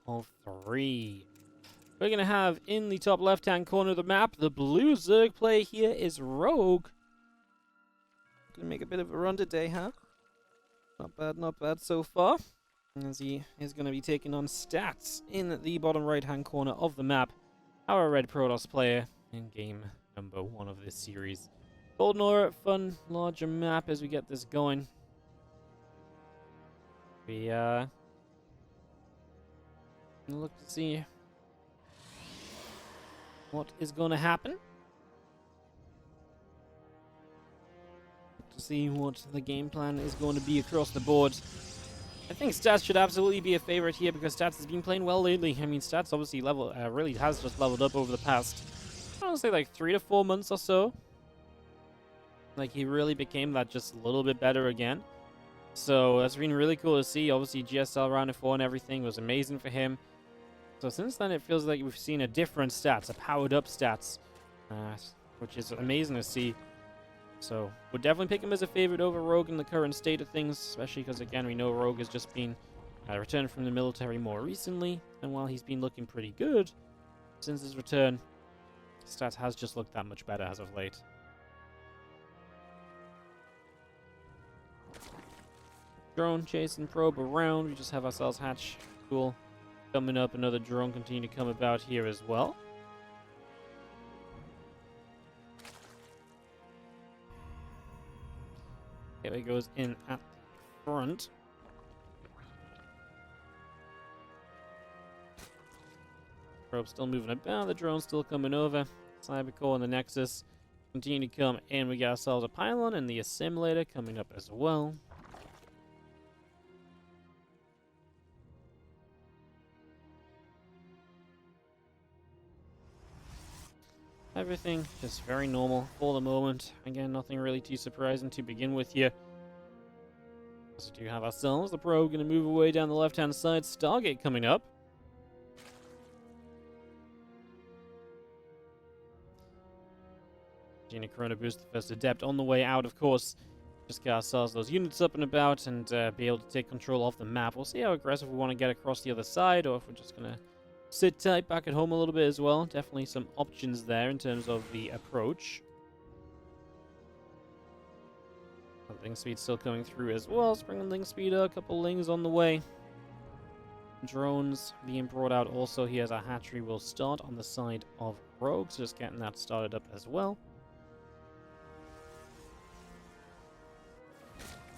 of 3. We're going to have in the top left-hand corner of the map, the blue Zerg player here is Rogue. Going to make a bit of a run today, huh? Not bad so far. As he is going to be taking on Stats in the bottom right-hand corner of the map. Our red Protoss player in game number 1 of this series. Golden Aura, fun, larger map as we get this going. We look to see what is going to happen. To see what the game plan is going to be across the board. I think Stats should absolutely be a favorite here because Stats has been playing well lately. I mean, Stats obviously really has just leveled up over the past, I want to say like 3 to 4 months or so. Like he really became that just a little bit better again. So that's been really cool to see. Obviously GSL round of 4 and everything was amazing for him. So since then it feels like we've seen a different Stats, a powered up Stats, which is amazing to see. So would definitely pick him as a favorite over Rogue in the current state of things, especially because again we know Rogue has just been returned from the military more recently, and while he's been looking pretty good since his return, Stats has just looked that much better as of late. Drone chasing probe around. We just have ourselves hatch. Cool. Coming up, another drone continue to come about here as well. Here it goes in at the front. Probe still moving about. The drone still coming over. Cybercore and the Nexus continue to come in. We got ourselves a pylon and the assimilator coming up as well. Everything just very normal for the moment. Again, nothing really too surprising to begin with here. So do have ourselves the probe going to move away down the left-hand side. Stargate coming up. Gina Corona boost the first adept on the way out, of course. Just get ourselves those units up and about and be able to take control of the map. We'll see how aggressive we want to get across the other side, or if we're just going to sit tight back at home a little bit as well. Definitely some options there in terms of the approach. Link speed still coming through as well. Springing link speed, a couple lings on the way. Drones being brought out also here as our hatchery will start on the side of Rogue. So just getting that started up as well.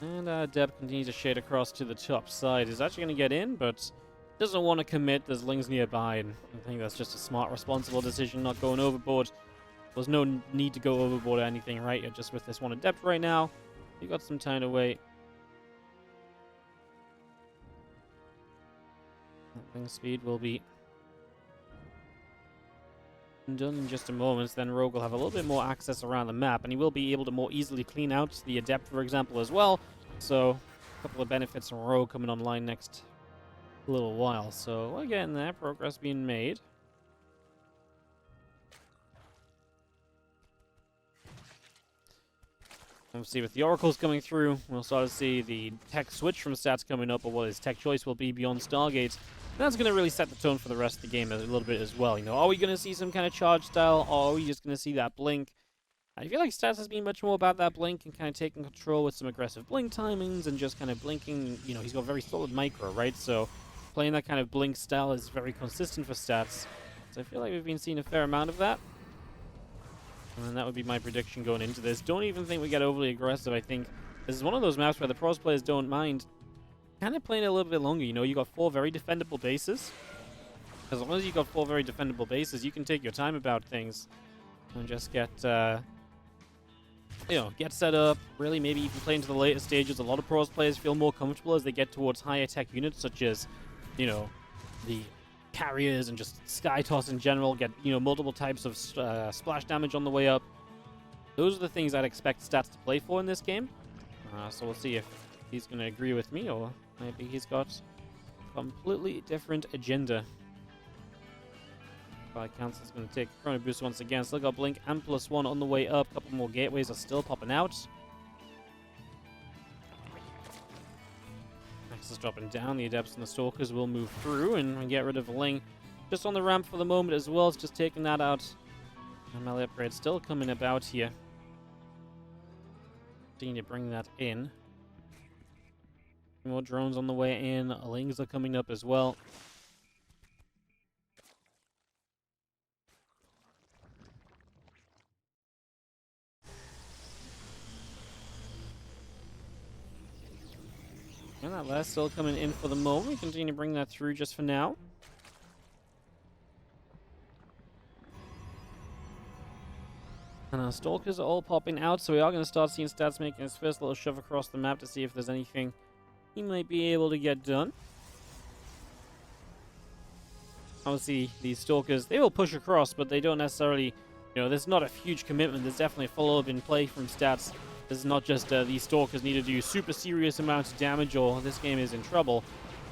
And Deb continues to shade across to the top side. Is actually going to get in, but doesn't want to commit. There's lings nearby, and I think that's just a smart, responsible decision, not going overboard. There's no need to go overboard or anything, right? You're just with this one adept right now. You got some time to wait. Ling speed will be done in just a moment. Then Rogue will have a little bit more access around the map, and he will be able to more easily clean out the adept, for example, as well. So a couple of benefits from Rogue coming online next little while. So we're getting there. Progress being made. Obviously, with the oracles coming through, we'll start to see the tech switch from Stats coming up, or what his tech choice will be beyond Stargate. And that's going to really set the tone for the rest of the game a little bit as well. You know, are we going to see some kind of charge style, or are we just going to see that blink? I feel like Stats has been much more about that blink and kind of taking control with some aggressive blink timings and just kind of blinking. You know, he's got very solid micro, right? So playing that kind of blink style is very consistent for Stats. So I feel like we've been seeing a fair amount of that. And that would be my prediction going into this. Don't even think we get overly aggressive. I think this is one of those maps where the pros players don't mind kind of playing it a little bit longer. You know, you got 4 very defendable bases. As long as you got 4 very defendable bases, you can take your time about things and just get, you know, get set up. Really, maybe even play into the later stages. A lot of pros players feel more comfortable as they get towards higher tech units, such as, you know, the carriers and just sky toss in general, get, you know, multiple types of splash damage on the way up. Those are the things I'd expect Stats to play for in this game. So we'll see if he's going to agree with me, or maybe he's got a completely different agenda. Council's going to take Chrono Boost once again. Still got Blink and +1 on the way up. A couple more gateways are still popping out. Stats is dropping down. The Adepts and the Stalkers will move through and get rid of Ling. Just on the ramp for the moment as well. It's just taking that out. ML upgrade still coming about here. Need to bring that in. More drones on the way in. Lings are coming up as well. And that last still coming in for the moment. We continue to bring that through just for now. And our Stalkers are all popping out, so we are going to start seeing Stats making his first little shove across the map to see if there's anything he might be able to get done. Obviously, these Stalkers, they will push across, but they don't necessarily, there's not a huge commitment. There's definitely a follow-up in play from Stats. This is not just these Stalkers need to do super serious amounts of damage or this game is in trouble.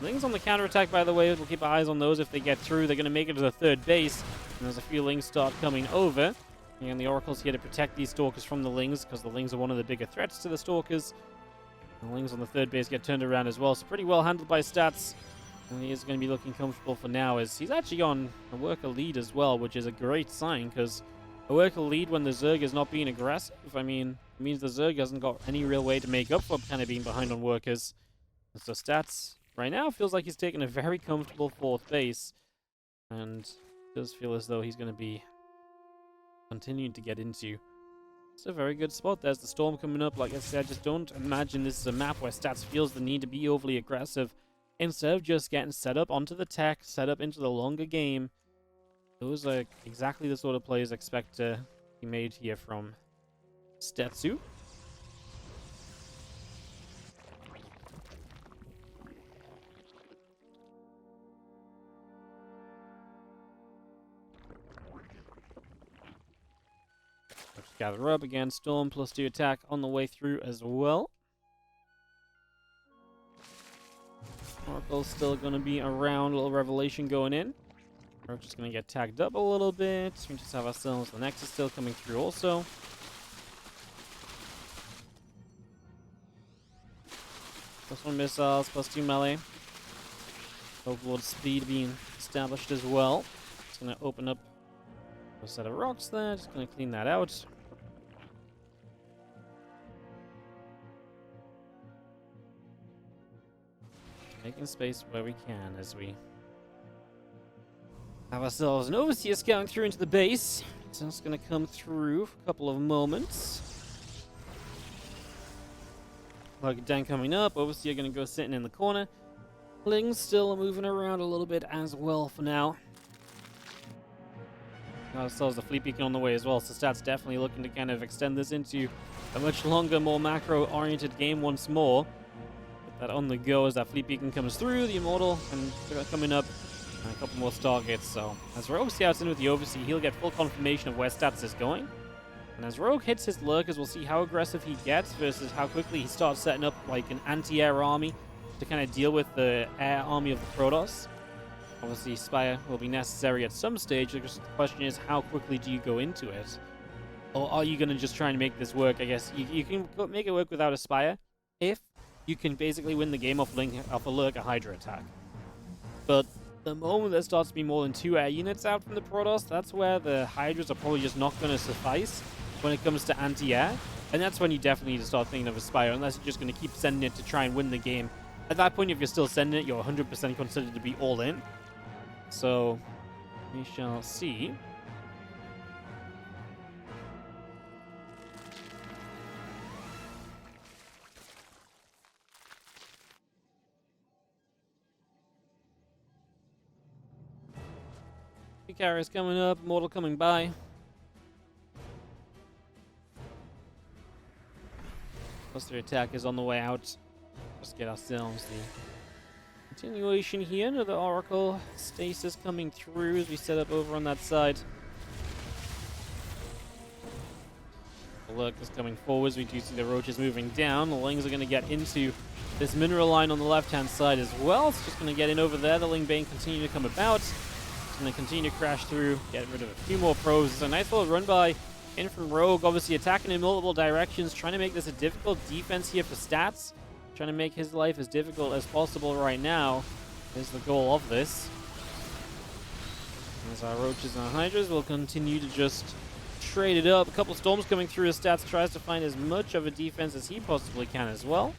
Lings on the counterattack, by the way. We'll keep our eyes on those if they get through. They're going to make it to the third base. And there's a few Lings start coming over. And the Oracle's here to protect these Stalkers from the Lings, because the Lings are one of the bigger threats to the Stalkers. The Lings on the third base get turned around as well, so pretty well handled by Stats. And he is going to be looking comfortable for now, as he's actually on a worker lead as well, which is a great sign, because a worker lead when the Zerg is not being aggressive, I mean, it means the Zerg hasn't got any real way to make up for kind of being behind on workers. And so Stats, right now, feels like he's taking a very comfortable fourth base, and does feel as though he's going to be continuing to get into. It's a very good spot. There's the storm coming up. Like I said, just don't imagine this is a map where Stats feels the need to be overly aggressive. Instead of just getting set up onto the tech, set up into the longer game, those are exactly the sort of plays I expect to be made here from Stetsu. Gather up again. Storm +2 attack on the way through as well. Oracle's still going to be around. A little revelation going in. We're just going to get tagged up a little bit. We just have ourselves the Nexus still coming through also. +1 missiles, +2 melee. Overlord speed being established as well. It's going to open up a set of rocks there. Just going to clean that out. Making space where we can as we have ourselves an Overseer scouting through into the base. So it's going to come through for a couple of moments. Like Dan coming up. Overseer going to go sitting in the corner. Lings still moving around a little bit as well for now. Got ourselves the Fleet Beacon on the way as well. So Stats definitely looking to kind of extend this into a much longer, more macro-oriented game once more. That on the go as that Fleet Beacon comes through, the Immortal, and coming up, and a couple more Stargates. So as Rogue scouts in with the Overseer, he'll get full confirmation of where Stats is going. And as Rogue hits his Lurkers, we'll see how aggressive he gets versus how quickly he starts setting up like an anti-air army to kind of deal with the air army of the Protoss. Obviously, Spire will be necessary at some stage. The question is, how quickly do you go into it? Or are you going to just try and make this work? I guess you can make it work without a Spire if you can basically win the game off a Lurker Hydra attack. But the moment there starts to be more than 2 air units out from the Protoss, that's where the Hydras are probably just not going to suffice when it comes to anti-air. And that's when you definitely need to start thinking of a Spire, unless you're just going to keep sending it to try and win the game. At that point, if you're still sending it, you're 100% considered to be all in. So, we shall see. Carriers coming up, Mortal coming by. +3 attack is on the way out. Let's get ourselves the continuation here. Another Oracle stasis coming through as we set up over on that side. The Lurk is coming forwards. We do see the Roaches moving down. The Lings are going to get into this mineral line on the left-hand side as well. It's just going to get in over there. The Ling Bane continue to come about. Going to continue to crash through, get rid of a few more probes. It's a nice little run by in from Rogue, obviously attacking in multiple directions, trying to make this a difficult defense here for Stats. Trying to make his life as difficult as possible right now is the goal of this. As our Roaches and our Hydras will continue to just trade it up. A couple storms coming through. His stats tries to find as much of a defense as he possibly can as well.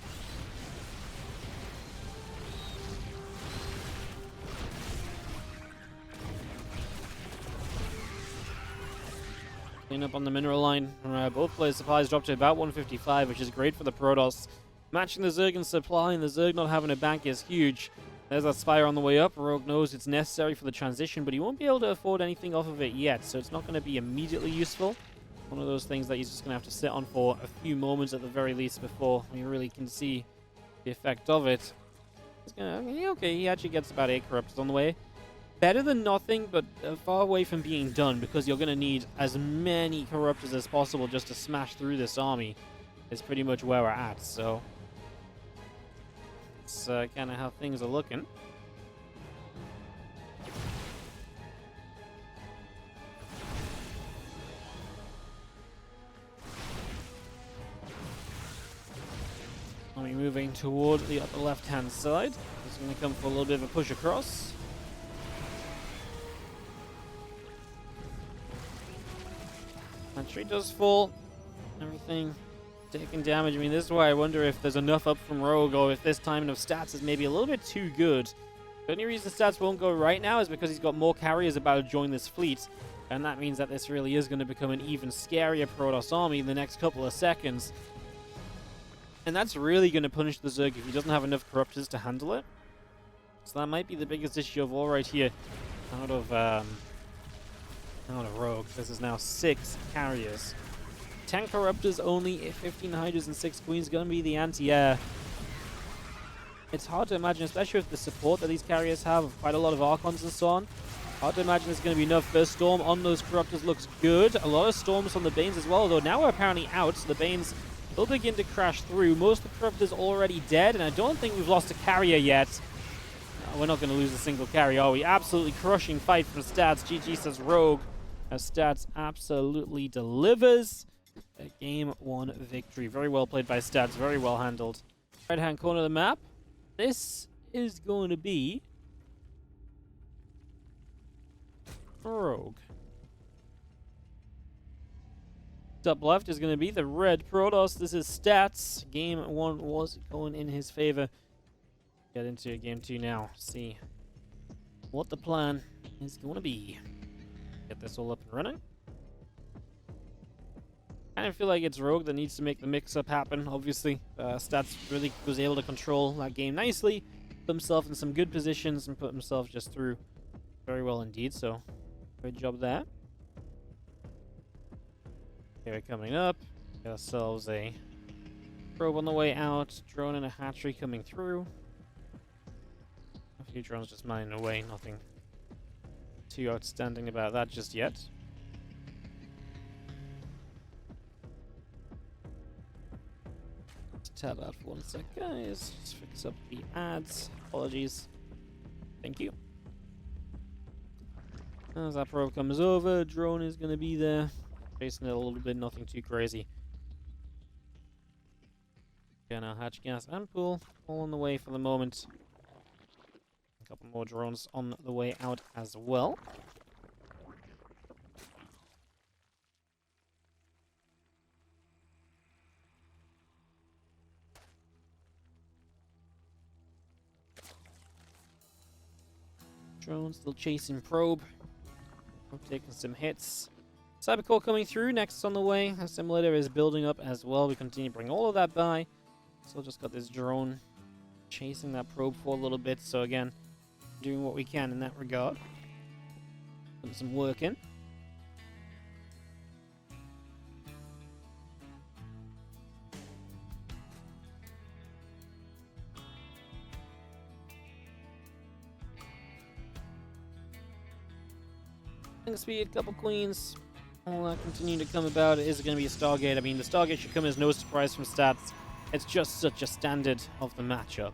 Clean up on the mineral line. Both players' supplies dropped to about 155, which is great for the Protoss. Matching the Zerg in supply, and the Zerg not having a bank is huge. There's that Spire on the way up. Rogue knows it's necessary for the transition, but he won't be able to afford anything off of it yet, so it's not going to be immediately useful. One of those things that he's just going to have to sit on for a few moments at the very least before we really can see the effect of it. It's gonna, okay, he actually gets about 8 Corruptors on the way. Better than nothing, but far away from being done, because you're going to need as many Corruptors as possible just to smash through this army. Is pretty much where we're at, so it's kind of how things are looking. I'll be moving toward the upper left-hand side. Just going to come for a little bit of a push across. That tree does fall. Everything taking damage. I mean, this is why I wonder if there's enough up from Rogue, or if this timing of stats is maybe a little bit too good. The only reason stats won't go right now is because he's got more carriers about to join this fleet, and that means that this really is going to become an even scarier Protoss army in the next couple of seconds. And that's really going to punish the Zerg if he doesn't have enough Corruptors to handle it. So that might be the biggest issue of all right here. Out of Rogue. This is now 6 carriers. 10 Corruptors only, 15 Hydras and 6 Queens going to be the anti-air. It's hard to imagine, especially with the support that these carriers have of quite a lot of Archons and so on. Hard to imagine there's going to be enough. First Storm on those Corruptors looks good. A lot of Storms on the Banes as well, although now we're apparently out, so the Banes will begin to crash through. Most of the Corruptors already dead, and I don't think we've lost a carrier yet. No, we're not going to lose a single carrier, are we? Absolutely crushing fight from Stats. GG says Rogue. As Stats absolutely delivers a Game 1 victory. Very well played by Stats, very well handled. Right-hand corner of the map. This is going to be Rogue. Top left is going to be the red Protoss. This is Stats. Game 1 was going in his favor. Get into Game 2 now. See what the plan is going to be. Get this all up and running. I kind of feel like it's Rogue that needs to make the mix-up happen, obviously. Stats really was able to control that game nicely, put himself in some good positions, and put himself just through very well indeed, so good job there. Okay, we're coming up. Get ourselves a probe on the way out, drone and a hatchery coming through. A few drones just mining away, nothing too outstanding about that just yet. Let's tab out for 1 sec, guys. Just fix up the ads. Apologies. Thank you. As that probe comes over, drone is going to be there. Chasing it a little bit, nothing too crazy. Okay, now hatch gas and pool all on the way for the moment. A couple more drones on the way out as well. Drone still chasing probe. Taking some hits. Cybercore coming through, next on the way. Our simulator is building up as well. We continue to bring all of that by. Still just got this drone chasing that probe for a little bit. So again, doing what we can in that regard. Putting some work in. Speed, couple queens. All that continue to come about. Is it going to be a Stargate? I mean, the Stargate should come as no surprise from Stats. It's just such a standard of the matchup.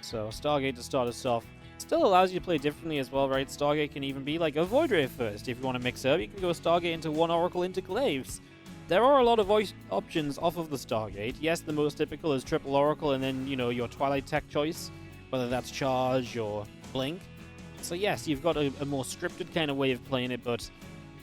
So, Stargate to start us off. Still allows you to play differently as well, right? Stargate can even be like a Void Ray first. If you want to mix up, you can go Stargate into one Oracle into Glaives. there are a lot of voice options off of the Stargate. Yes, the most typical is triple Oracle and then, you know, your Twilight tech choice, whether that's Charge or Blink. So yes, you've got a more scripted kind of way of playing it, but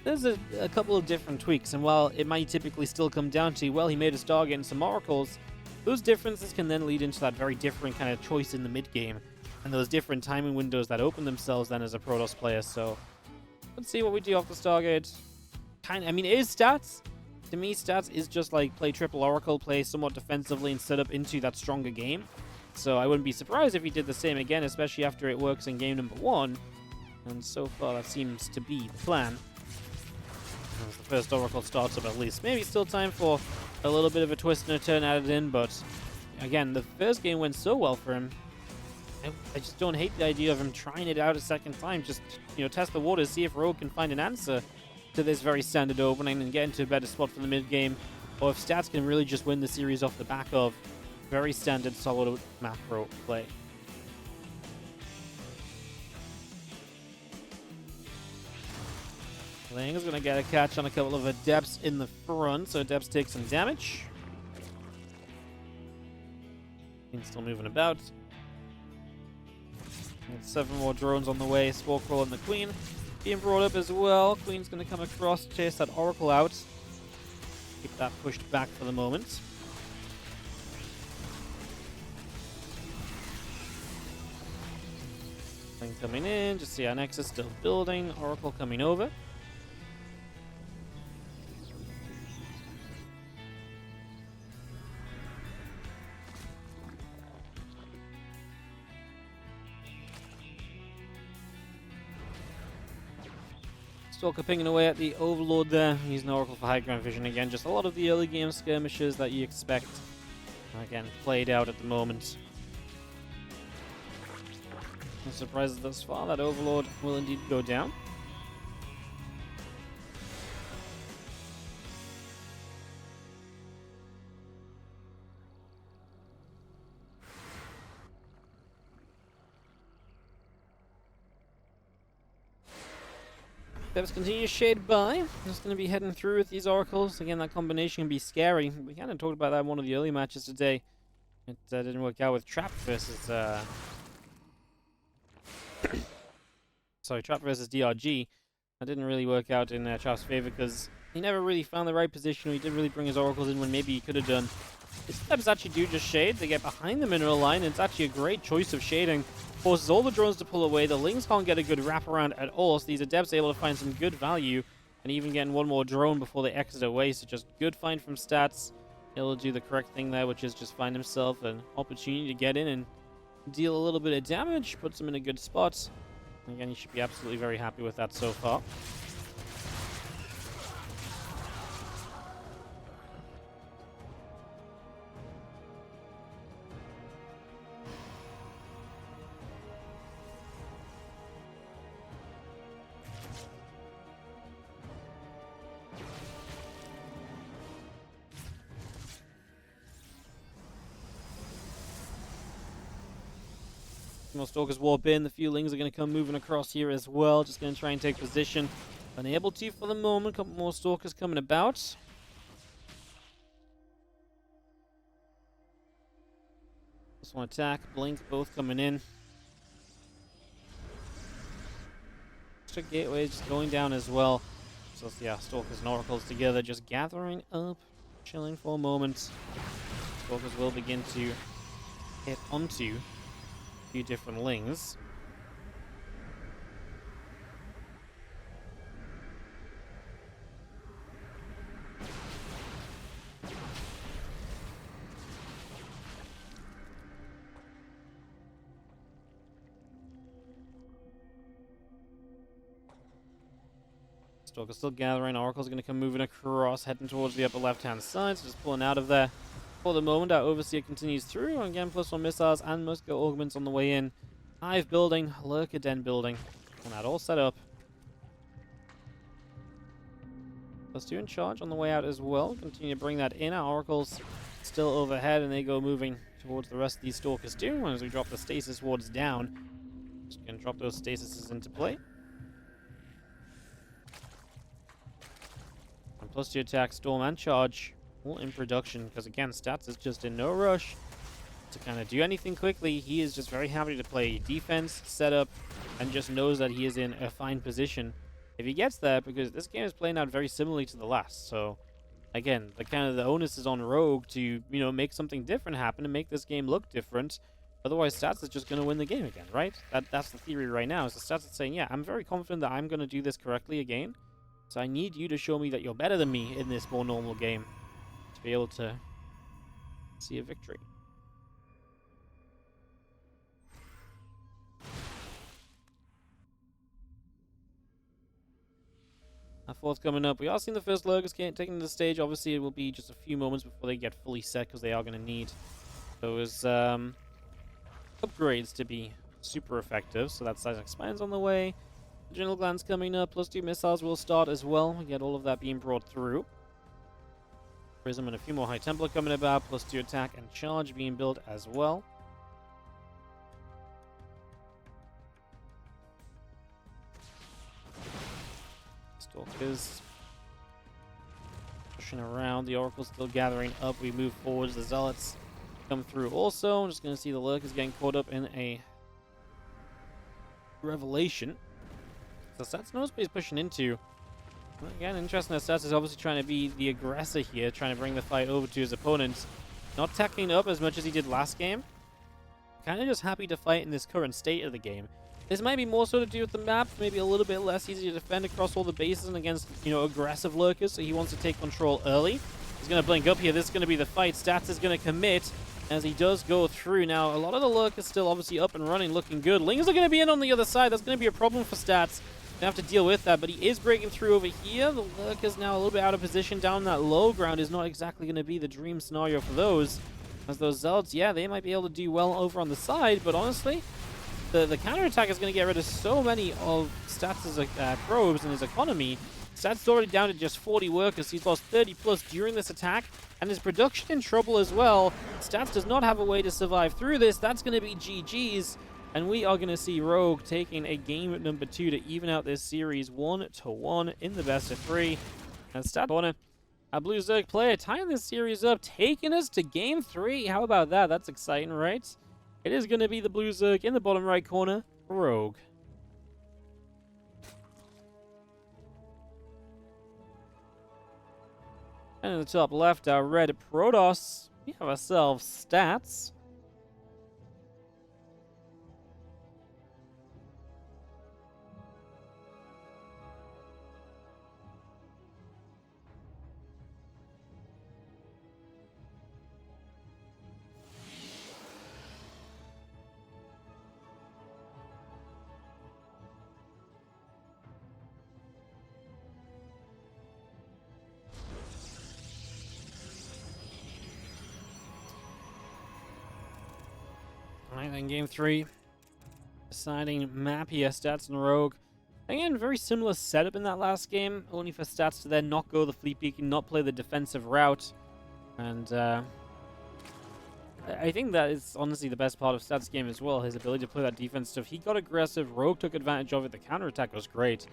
there's a couple of different tweaks, and while it might typically still come down to, well, he made a Stargate and some Oracles, those differences can then lead into that very different kind of choice in the mid-game, and those different timing windows that open themselves then as a Protoss player. So let's see what we do off the Stargate. I mean, it is stats. To me, stats is just like play triple Oracle, play somewhat defensively, and set up into that stronger game. So I wouldn't be surprised if he did the same again, especially after it works in game number 1. And so far, that seems to be the plan. As the first Oracle starts up, at least. Maybe still time for a little bit of a twist and a turn added in, but again, the first game went so well for him. I just don't hate the idea of him trying it out a second time. Just, you know, test the waters, see if Rogue can find an answer to this very standard opening and get into a better spot for the mid-game, or if Stats can really just win the series off the back of very standard, solid macro play. Lang is going to get a catch on a couple of Adepts in the front, so Adepts take some damage. He's still moving about. And 7 more drones on the way. Spore Crawl and the Queen being brought up as well. Queen's going to come across, chase that Oracle out. Keep that pushed back for the moment. Thing coming in, just see our Nexus still building. Oracle coming over. Stalker pinging away at the Overlord there. Using Oracle for high ground vision again. Just a lot of the early game skirmishes that you expect. Again, played out at the moment. No surprises thus far. That Overlord will indeed go down. Devs continue to shade by. Just going to be heading through with these Oracles. Again, that combination can be scary. We kind of talked about that in one of the early matches today. It didn't work out with Trap versus... Sorry, Trap versus DRG. That didn't really work out in Trap's favor because he never really found the right position. He didn't really bring his Oracles in when maybe he could have done. His Devs actually do just shade. They get behind the mineral line, and it's actually a great choice of shading. Forces all the drones to pull away. The Lings can't get a good wraparound at all, so these Adepts are able to find some good value, and even getting one more drone before they exit away, so just good find from Stats. He'll do the correct thing there, which is just find himself an opportunity to get in and deal a little bit of damage, puts him in a good spot. And again, he should be absolutely very happy with that so far. More Stalkers warp in. The few Lings are going to come moving across here as well. Just going to try and take position. Unable to for the moment. A couple more Stalkers coming about. Just one attack. Blink both coming in. Extra gateways just going down as well. So yeah, Stalkers and Oracles together just gathering up. Chilling for a moment. Stalkers will begin to hit onto few different Lings. Stalker's still gathering. Oracle's going to come moving across, heading towards the upper left-hand side, so just pulling out of there. For the moment, our Overseer continues through. Again, +1 missiles and Musket augments on the way in. Hive building, Lurker Den building. And that all set up. +2 in charge on the way out as well. Continue to bring that in. Our Oracles still overhead, and they go moving towards the rest of these Stalkers too. As we drop the stasis wards down, just going to drop those stasises into play. And plus 2 attack, storm, and charge, all in production. Because again, Stats is just in no rush to kind of do anything quickly. He is just very happy to play defense, setup, and just knows that he is in a fine position if he gets there, because this game is playing out very similarly to the last. So again, the onus is on Rogue to, you know, make something different happen and make this game look different. Otherwise, Stats is just going to win the game again, right? That's the theory right now. So Stats is saying, yeah, I'm very confident that I'm going to do this correctly again. So I need you to show me that you're better than me in this more normal game to be able to see a victory. Our fourth coming up. We are seeing the first lurkers taking the stage. Obviously, it will be just a few moments before they get fully set, because they are going to need those upgrades to be super effective. So that size expands on the way. Adrenal glands coming up. Plus 2 missiles will start as well. We get all of that being brought through. Prism and a few more High Templar coming about. Plus 2 attack and charge being built as well. Stalkers pushing around. The Oracle's still gathering up. We move forwards. The Zealots come through also. I'm just going to see the Lurkers getting caught up in a revelation. So Stats knows what he's pushing into. Again, interesting that Stats is obviously trying to be the aggressor here, trying to bring the fight over to his opponent. Not tackling up as much as he did last game. Kind of just happy to fight in this current state of the game. This might be more so to do with the map, maybe a little bit less easy to defend across all the bases and against, you know, aggressive lurkers, so he wants to take control early. He's going to blink up here. This is going to be the fight. Stats is going to commit as he does go through. Now, a lot of the lurkers still obviously up and running, looking good. Lings are going to be in on the other side. That's going to be a problem for Stats. Gonna have to deal with that, but he is breaking through over here. The lurkers now a little bit out of position. Down that low ground is not exactly going to be the dream scenario for those. As those Zealots, yeah, they might be able to do well over on the side, but honestly, the counterattack is going to get rid of so many of Stats' probes and his economy. Stats is already down to just 40 workers. He's lost 30 plus during this attack, and his production in trouble as well. Stats does not have a way to survive through this. That's going to be GG's, and we are going to see Rogue taking a game number 2 to even out this series 1-1 in the best of 3. And Stats corner, a Blue Zerg player tying this series up, taking us to game 3. How about that? That's exciting, right? It is going to be the Blue Zerg in the bottom right corner, Rogue. And in the top left, our red Protoss. We have ourselves Stats. Alright, then game 3. Deciding map here, Stats and Rogue. Again, very similar setup in that last game, only for Stats to then not go the fleet peeking, not play the defensive route. And I think that is honestly the best part of Stats' game as well, his ability to play that defense stuff. He got aggressive, Rogue took advantage of it, the counterattack was great.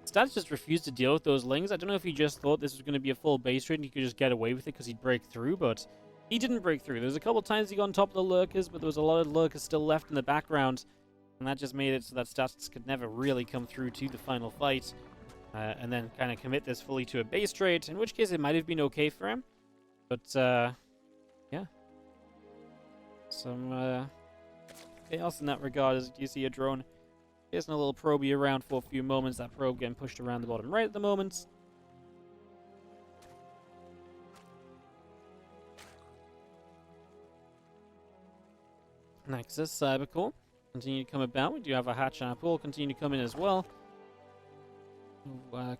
Stats just refused to deal with those Lings. I don't know if he just thought this was going to be a full base trade and he could just get away with it because he'd break through, but he didn't break through. There was a couple times he got on top of the lurkers, but there was a lot of lurkers still left in the background, and that just made it so that Stats could never really come through to the final fight, and then kind of commit this fully to a base trade, in which case it might have been okay for him. But, yeah. Some chaos in that regard, as you see a drone chasing a little probey around for a few moments. That probe getting pushed around the bottom right at the moment. Nexus, Cybercore, continue to come about. We do have a hatch and a pool continue to come in as well.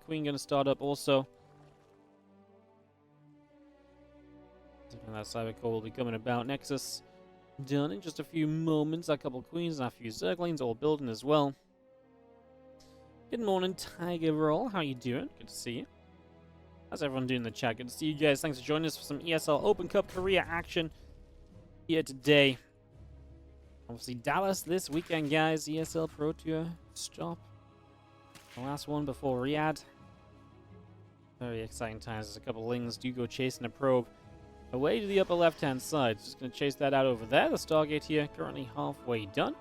Queen going to start up also. And that Cybercore will be coming about. Nexus done in just a few moments. A couple Queens and a few Zerglings all building as well. Good morning, Tiger Roll. How you doing? Good to see you. How's everyone doing in the chat? Good to see you guys. Thanks for joining us for some ESL Open Cup Korea action here today. Obviously, Dallas this weekend, guys. ESL Pro Tour stop. The last one before Riyadh. Very exciting times as a couple of Lings do go chasing a probe away to the upper left-hand side. Just going to chase that out over there. The Stargate here currently halfway done.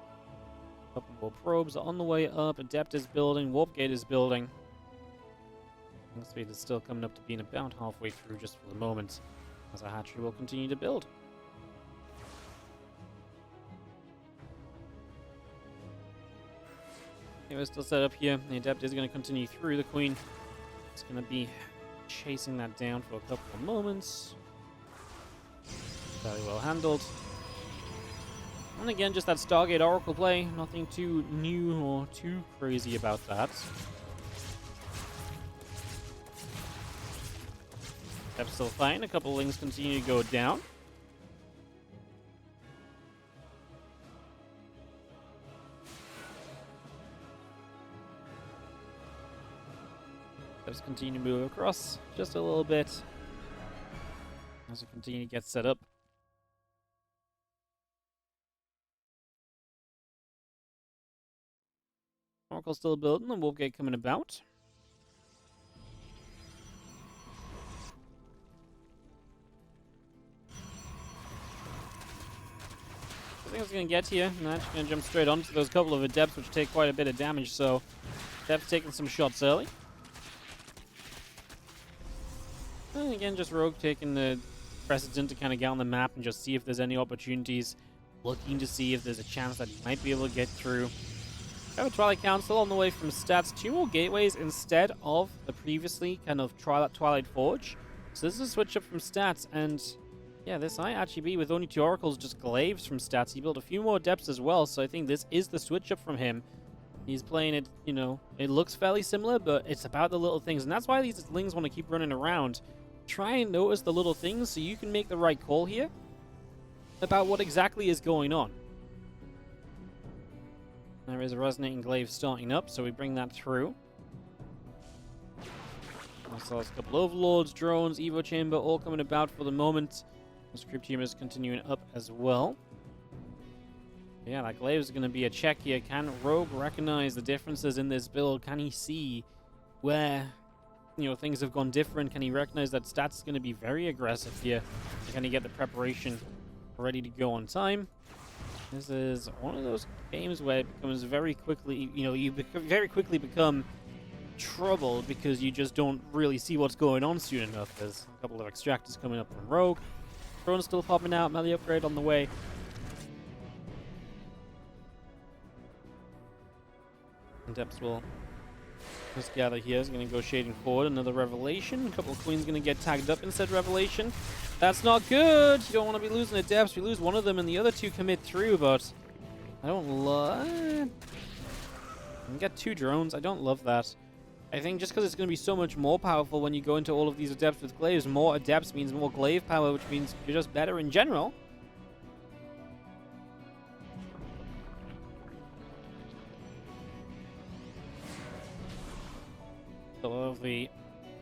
A couple more probes are on the way up. Adept is building. Warp Gate is building. Wing speed is still coming up to being about halfway through just for the moment, as our hatchery will continue to build. Okay, we're still set up here. The Adept is going to continue through. The Queen is going to be chasing that down for a couple of moments. Very well handled. And again, just that Stargate Oracle play. Nothing too new or too crazy about that. That's still fine. A couple of Lings continue to go down. Let's continue to move across just a little bit as we continue to get set up. Oracle still building, the Warp Gate coming about. I think it's going to get here. I'm actually going to jump straight onto those couple of Adepts, which take quite a bit of damage, so Adepts taking some shots early. And again, just Rogue taking the precedent to kind of get on the map and just see if there's any opportunities. Looking to see if there's a chance that he might be able to get through. We have a Twilight Council on the way from stats. 2 more gateways instead of the previously kind of Twilight Forge. So this is a switch up from stats, and yeah, this might actually be with only 2 oracles, just glaives from stats. He built a few more depths as well, so I think this is the switch up from him. He's playing it, you know, it looks fairly similar, but it's about the little things, and that's why these Lings want to keep running around. Try and notice the little things so you can make the right call here about what exactly is going on. There is a Resonating Glaive starting up, so we bring that through. Also, a couple Overlords, drones, Evo Chamber, all coming about for the moment. The Script Team is continuing up as well. Yeah, that Glaive is going to be a check here. Can Rogue recognize the differences in this build? Can he see where, you know, things have gone different? Can he recognize that stats is going to be very aggressive here? Can he get the preparation ready to go on time? This is one of those games where it becomes very quickly, you know, very quickly become troubled because you just don't really see what's going on soon enough. There's a couple of extractors coming up from Rogue. Drone's still popping out. Melee upgrade on the way. Depths will just gather here. Is going to go shading forward. Another Revelation. A couple of Queens going to get tagged up instead Revelation. That's not good. You don't want to be losing the Depths. We lose one of them and the other 2 commit through, but I don't love... We get 2 drones. I don't love that. I think just because it's going to be so much more powerful when you go into all of these Adepts with Glaives, more Adepts means more Glaive power, which means you're just better in general. So all of the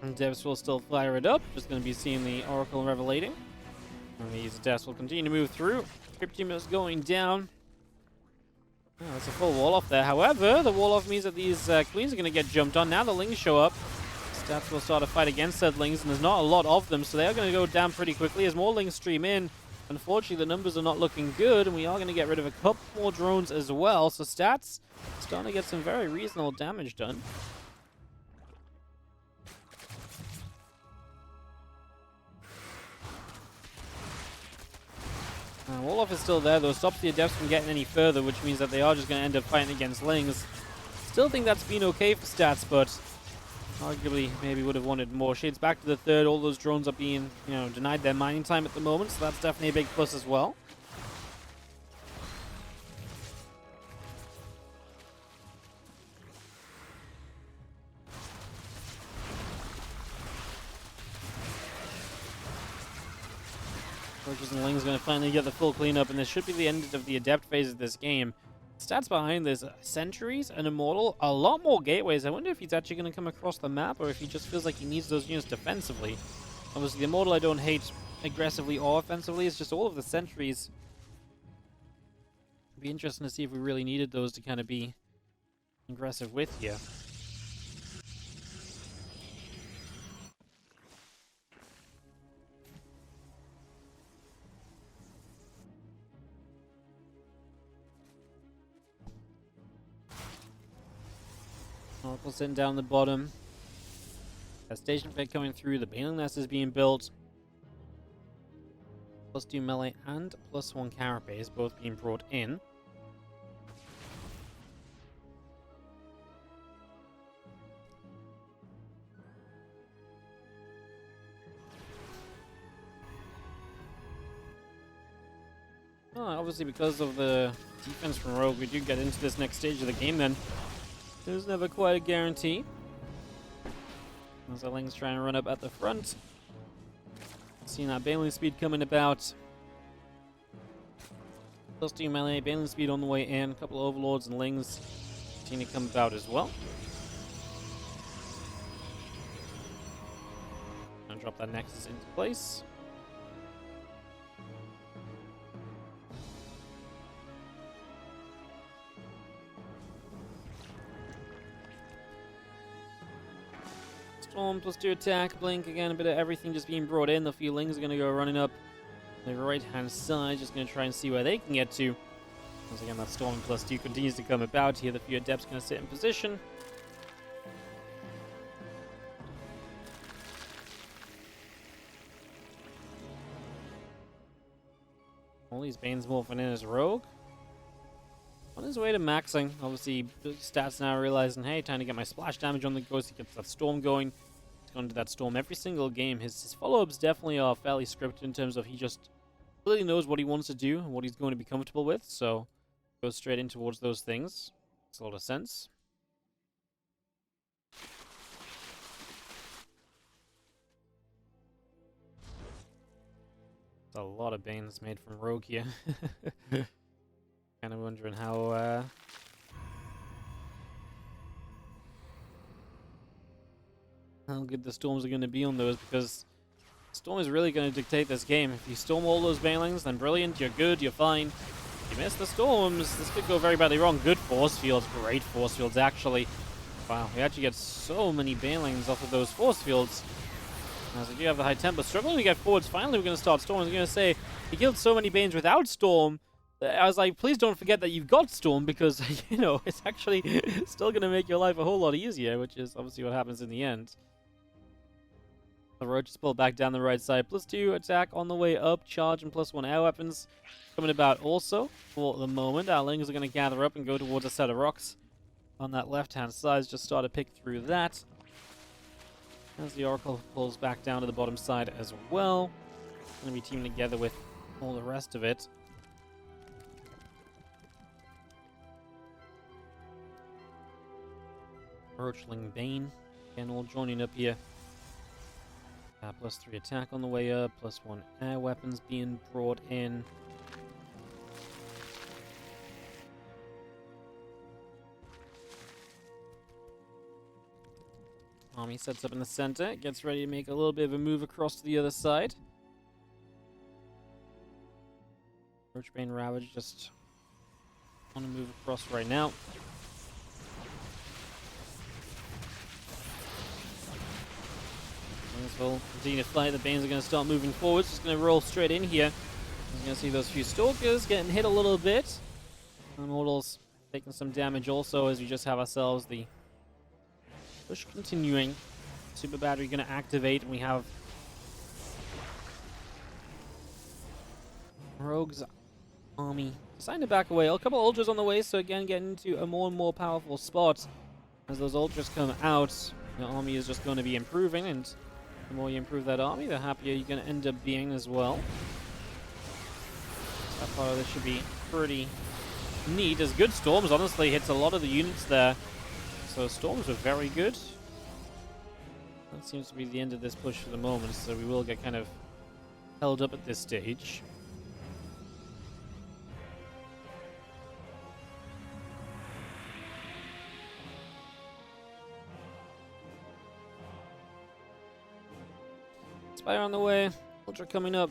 Adepts will still fire it up. Just going to be seeing the Oracle Revelating. And these Adepts will continue to move through. Script Team is going down. Oh, that's a full wall off there. However, the wall off means that these Queens are going to get jumped on. Now the Lings show up. Stats will start a fight against said Lings, and there's not a lot of them, so they are going to go down pretty quickly as more Lings stream in. Unfortunately, the numbers are not looking good, and we are going to get rid of a couple more drones as well. So Stats starting to get some very reasonable damage done. Wolof is still there, though. Stops the Adepts from getting any further, which means that they are just going to end up fighting against Lings. Still think that's been okay for Stats, but arguably maybe would have wanted more. Shades back to the 3rd. All those drones are being, you know, denied their mining time at the moment, so that's definitely a big plus as well. Fortress and Ling's going to finally get the full cleanup, and this should be the end of the Adept phase of this game. Stats behind this: Sentries, an Immortal, a lot more gateways. I wonder if he's actually going to come across the map, or if he just feels like he needs those units defensively. Obviously, the Immortal I don't hate aggressively or offensively. It's just all of the Sentries. It'd be interesting to see if we really needed those to kind of be aggressive with here. Oracle sitting down the bottom. A station fit coming through. The Baneling Nest is being built. +2 melee and +1 carapace both being brought in. Obviously, because of the defense from Rogue, we do get into this next stage of the game then. There's never quite a guarantee. As the Ling's trying to run up at the front. Seeing that Baneling speed coming about. +2 melee, Baneling speed on the way in. A couple of Overlords and Lings seeing to come about as well. And drop that Nexus into place. Storm +2 attack, blink again, a bit of everything just being brought in. The few Lings are going to go running up the right hand side, just going to try and see where they can get to. Once again, that Storm +2 continues to come about here. The few Adepts going to sit in position. All these Banes morphing in as Rogue. On his way to maxing, obviously, stats now realizing, hey, time to get my splash damage on the Ghost. He gets that Storm going. He's going to do that Storm every single game. His follow-ups definitely are fairly scripted in terms of he just really knows what he wants to do and what he's going to be comfortable with. So, goes straight in towards those things. Makes a lot of sense. There's a lot of Banes made from Rogue here. Kind of wondering how good the Storms are going to be on those, because Storm is really going to dictate this game. If you storm all those Banelings, then brilliant, you're good, you're fine. If you miss the Storms, this could go very badly wrong. Good force fields, great force fields actually. Wow, we actually get so many Banelings off of those force fields. As we do have the high tempo, struggling to get forwards. Finally, we're going to start Storm. I was going to say, he killed so many Banes without Storm. I was like, please don't forget that you've got Storm, because, you know, it's actually still going to make your life a whole lot easier, which is obviously what happens in the end. The Roach is pulled back down the right side. +2 attack on the way up. Charge and +1 air weapons coming about also for the moment. Our Lings are going to gather up and go towards a set of rocks on that left-hand side. Just start to pick through that. As the Oracle pulls back down to the bottom side as well. Going to be teaming together with all the rest of it. Roachling Bane, again, all joining up here. +3 attack on the way up, +1 air weapons being brought in. Army sets up in the center, gets ready to make a little bit of a move across to the other side. Roachbane Ravage just want to move across right now. Will continue to fight. The Banes are going to start moving forwards. Just going to roll straight in here. We're going to see those few Stalkers getting hit a little bit. Immortals taking some damage also, as we just have ourselves the push continuing. Super Battery going to activate, and we have Rogue's army deciding to back away. A couple Ultras on the way, so again getting into a more and more powerful spot. As those Ultras come out, the army is just going to be improving, and the more you improve that army, the happier you're going to end up being as well. That part of this should be pretty neat. As good Storms, honestly, hits a lot of the units there. So Storms are very good. That seems to be the end of this push for the moment, so we will get kind of held up at this stage. Spire on the way, Ultra coming up.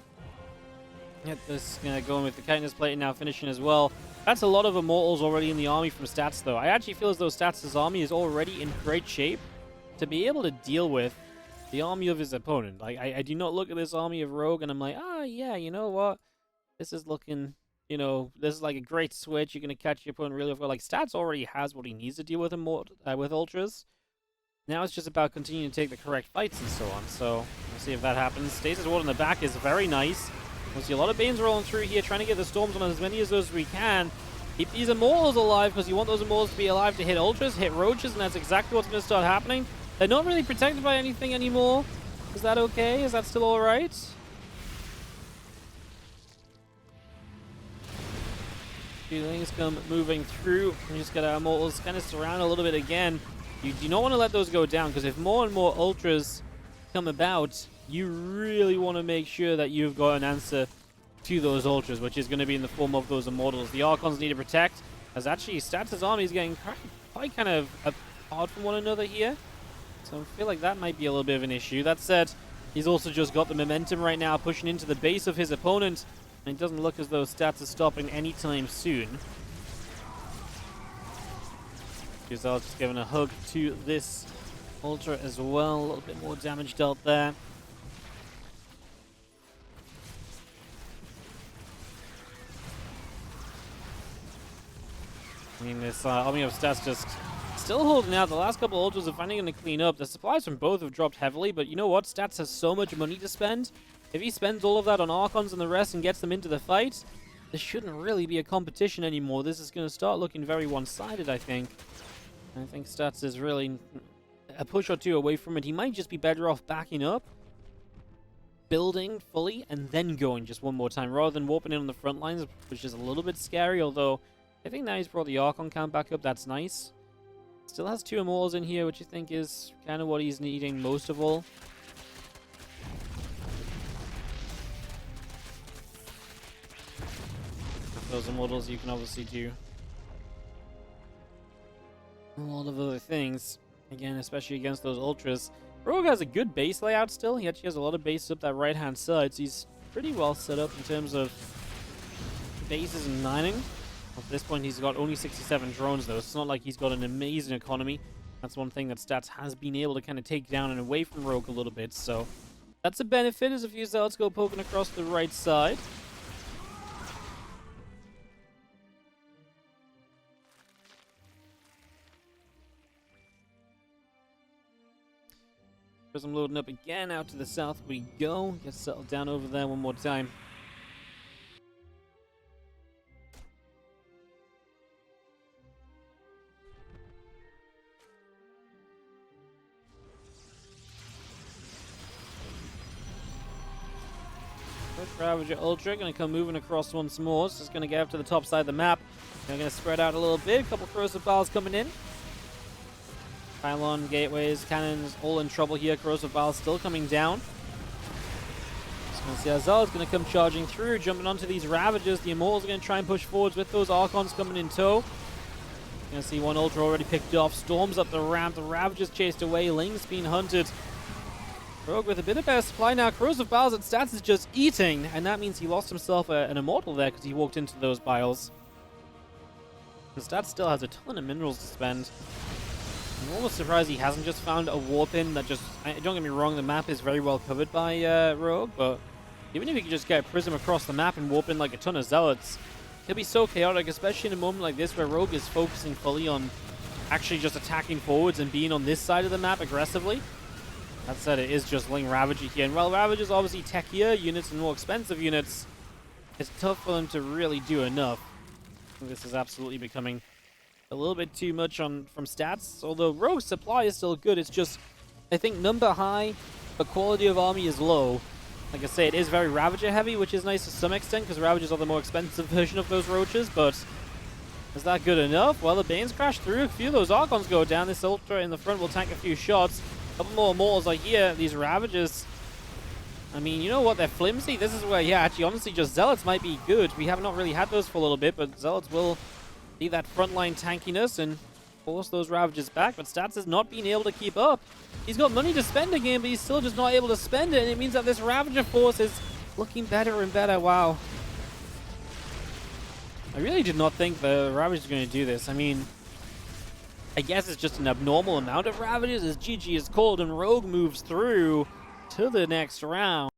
Get this going with the Kindness Plate now finishing as well. That's a lot of Immortals already in the army from Stats, though. I actually feel as though Stats' army is already in great shape to be able to deal with the army of his opponent. Like, I do not look at this army of Rogue and I'm like, yeah, you know what? This is looking you know, this is like a great switch. You're going to catch your opponent really off guard. Like, Stats already has what he needs to deal with with Ultras. Now it's just about continuing to take the correct fights and so on. So, we'll see if that happens. Stasis Ward in the back is very nice. We'll see a lot of Banes rolling through here, trying to get the Storms on as many of those as we can. Keep these Immortals alive, because you want those Immortals to be alive to hit Ultras, hit Roaches, and that's exactly what's going to start happening. They're not really protected by anything anymore. Is that okay? Is that still alright? Few things come moving through. We just get our Immortals kind of surround a little bit again. You do not want to let those go down, because if more and more Ultras come about, you really want to make sure that you've got an answer to those Ultras, which is going to be in the form of those Immortals. The Archons need to protect, as actually Stats' army is getting quite kind of apart from one another here. So I feel like that might be a little bit of an issue. That said, he's also just got the momentum right now, pushing into the base of his opponent, and it doesn't look as though Stats is stopping anytime soon. Gizel's just giving a hug to this Ultra as well. A little bit more damage dealt there. I mean, this army of Stats just still holding out. The last couple Ultras are finally going to clean up. The supplies from both have dropped heavily, but you know what? Stats has so much money to spend. If he spends all of that on Archons and the rest and gets them into the fight, this shouldn't really be a competition anymore. This is going to start looking very one-sided, I think. I think Stats is really a push or two away from it. He might just be better off backing up, building fully, and then going just one more time, rather than warping in on the front lines, which is a little bit scary, although I think now he's brought the Archon count back up. That's nice. Still has 2 Immortals in here, which I think is kind of what he's needing most of all. With those Immortals, you can obviously do a lot of other things. Again, especially against those Ultras. Rogue has a good base layout still. He actually has a lot of bases up that right-hand side, so he's pretty well set up in terms of bases and mining. At this point, he's got only 67 drones, though. It's not like he's got an amazing economy. That's one thing that Stats has been able to kind of take down and away from Rogue a little bit. So that's a benefit as a few Zealots go poking across the right side. Prism loading up again. Out to the south we go. Get settled down over there one more time. Ravager Ultra going to come moving across once more. It's just going to get up to the top side of the map. They're going to spread out a little bit. A couple corrosive balls coming in. Pylon, gateways, cannons, all in trouble here. Corrosive balls still coming down. Just going to see Azal is going to come charging through, jumping onto these Ravagers. The Immortals are going to try and push forwards with those Archons coming in tow. Going to see one Ultra already picked off. Storms up the ramp. The Ravagers chased away. Ling's being hunted. Rogue with a bit of better supply now. Corrosive Biles and Stats is just eating, and that means he lost himself an Immortal there because he walked into those Biles. And Stats still has a ton of minerals to spend. I'm almost surprised he hasn't just found a warp in that just... Don't get me wrong, the map is very well covered by Rogue, but even if he could just get a Prism across the map and warp in like a ton of Zealots, it'll be so chaotic, especially in a moment like this where Rogue is focusing fully on actually just attacking forwards and being on this side of the map aggressively. That said, it is just Ling Ravager here. And while Ravager's obviously techier units and more expensive units, it's tough for them to really do enough. This is absolutely becoming a little bit too much from Stats. Although Rogue's supply is still good, it's just, I think, number high, but quality of army is low. Like I say, it is very Ravager heavy, which is nice to some extent, because Ravagers are the more expensive version of those Roaches, but is that good enough? Well, the Banes crash through, a few of those Archons go down. This Ultra in the front will tank a few shots. A couple more Immortals are here. These Ravagers, I mean, you know what? They're flimsy. This is where, yeah, actually, honestly, just Zealots might be good. We have not really had those for a little bit, but Zealots will be that frontline tankiness and force those Ravagers back. But Stats has not been able to keep up. He's got money to spend again, but he's still just not able to spend it, and it means that this Ravager force is looking better and better. Wow. I really did not think the Ravagers were going to do this. I mean, I guess it's just an abnormal amount of Ravagers as GG is called and Rogue moves through to the next round.